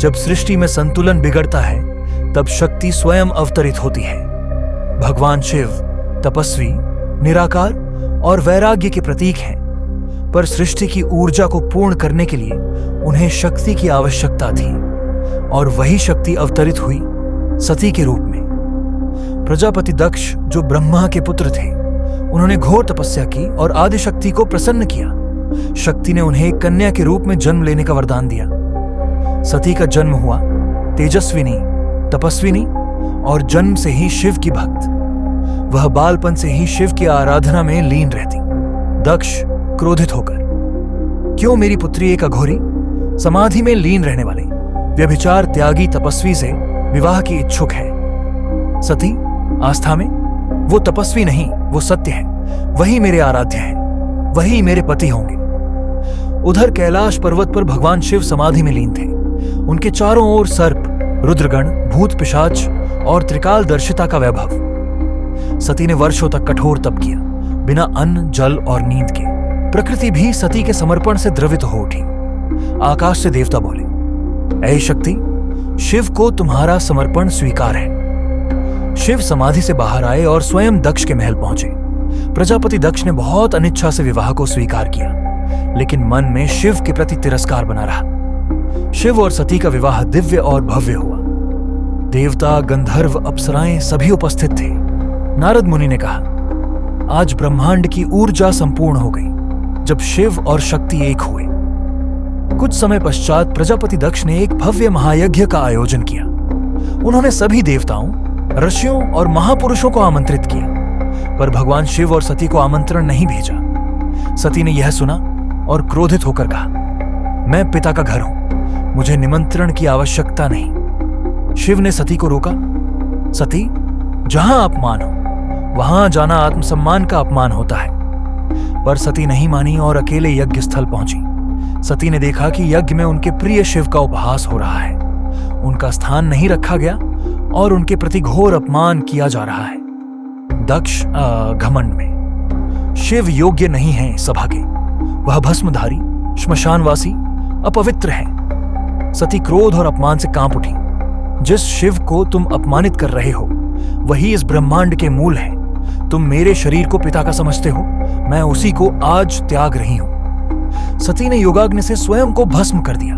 जब सृष्टि में संतुलन बिगड़ता है तब शक्ति स्वयं अवतरित होती है। भगवान शिव तपस्वी, निराकार और वैराग्य के प्रतीक हैं, पर सृष्टि की ऊर्जा को पूर्ण करने के लिए उन्हें शक्ति की आवश्यकता थी और वही शक्ति अवतरित हुई सती के रूप में। प्रजापति दक्ष जो ब्रह्मा के पुत्र थे, उन्होंने घोर तपस्या की और आदिशक्ति को प्रसन्न किया। शक्ति ने उन्हें एक कन्या के रूप में जन्म लेने का वरदान दिया। सती का जन्म हुआ तेजस्विनी, तपस्विनी और जन्म से ही शिव की भक्त। वह बालपन से ही शिव की आराधना में लीन रहती। दक्ष क्रोधित होकर, क्यों मेरी पुत्री एक अघोरी, समाधि में लीन रहने वाले व्यभिचार त्यागी तपस्वी से विवाह की इच्छुक है? सती आस्था में, वो तपस्वी नहीं, वो सत्य है, वही मेरे आराध्य है, वही मेरे पति होंगे। उधर कैलाश पर्वत पर भगवान शिव समाधि में लीन थे। उनके चारों ओर सर्प, रुद्रगण, भूत पिशाच और त्रिकालदर्शिता का वैभव। सती ने वर्षों तक कठोर तप किया, बिना अन्न, जल और नींद के। प्रकृति भी सती के समर्पण से द्रवित हो उठी। आकाश से देवता बोले, ऐ शक्ति, शिव को तुम्हारा समर्पण स्वीकार है। शिव समाधि से बाहर आए और स्वयं दक्ष के महल पहुंचे। प्रजापति दक्ष ने बहुत अनिच्छा से विवाह को स्वीकार किया, लेकिन मन में शिव के प्रति तिरस्कार बना रहा। शिव और सती का विवाह दिव्य और भव्य हुआ। देवता, गंधर्व, अप्सराएं सभी उपस्थित थे। नारद मुनि ने कहा, आज ब्रह्मांड की ऊर्जा संपूर्ण हो गई जब शिव और शक्ति एक हुए। कुछ समय पश्चात प्रजापति दक्ष ने एक भव्य महायज्ञ का आयोजन किया। उन्होंने सभी देवताओं, ऋषियों और महापुरुषों को आमंत्रित किया, पर भगवान शिव और सती को आमंत्रण नहीं भेजा। सती ने यह सुना और क्रोधित होकर कहा, मैं पिता का घर हूं, मुझे निमंत्रण की आवश्यकता नहीं। शिव ने सती को रोका। सती, जहां अपमान हो वहां जाना आत्मसम्मान का अपमान होता है। पर सती नहीं मानी और अकेले यज्ञ स्थल पहुंची। सती ने देखा कि यज्ञ में उनके प्रिय शिव का उपहास हो रहा है। उनका स्थान नहीं रखा गया और उनके प्रति घोर अपमान किया जा रहा है। दक्ष घमंड में, शिव योग्य नहीं है सभा के, वह भस्मधारी, श्मशानवासी, अपवित्र है। सती क्रोध और अपमान से कांप उठी। जिस शिव को तुम अपमानित कर रहे हो वही इस ब्रह्मांड के मूल है। तुम मेरे शरीर को पिता का समझते हो, मैं उसी को आज त्याग रही हूं। सती ने योगाग्नि से स्वयं को भस्म कर दिया।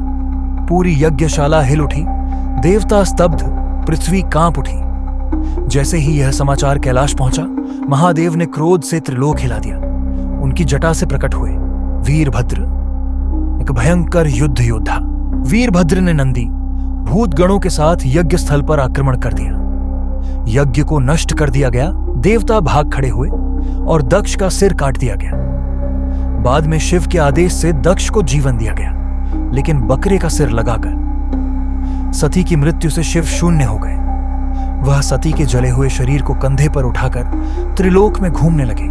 पूरी यज्ञशाला हिल उठी, देवता स्तब्ध, पृथ्वी कांप उठी। जैसे ही यह समाचार कैलाश पहुंचा, महादेव ने क्रोध से त्रिलोक हिला दिया। उनकी जटा से प्रकट हुए वीरभद्र, एक भयंकर युद्ध योद्धा। वीरभद्र ने नंदी, भूत गणों के साथ यज्ञ स्थल पर आक्रमण कर दिया। यज्ञ को नष्ट कर दिया गया। देवता भाग खड़े हुए और दक्ष का सिर काट दिया गया। बाद में शिव के आदेश से दक्ष को जीवन दिया गया, लेकिन बकरे का सिर लगाकर। सती की मृत्यु से शिव शून्य हो गए। वह सती के जले हुए शरीर को कंधे पर उठाकर त्रिलोक में घूमने लगे।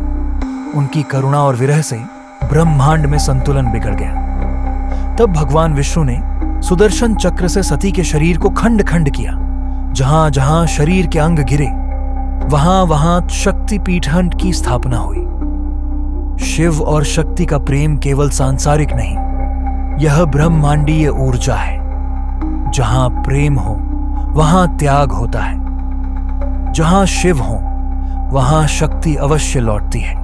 उनकी करुणा और विरह से ब्रह्मांड में संतुलन बिगड़ गया। तब भगवान विष्णु ने सुदर्शन चक्र से सती के शरीर को खंड खंड किया। जहां जहां शरीर के अंग गिरे वहां वहां शक्ति पीठन की स्थापना हुई। शिव और शक्ति का प्रेम केवल सांसारिक नहीं, यह ब्रह्मांडीय ऊर्जा है। जहां प्रेम हो वहां त्याग होता है। जहां शिव हो वहां शक्ति अवश्य लौटती है।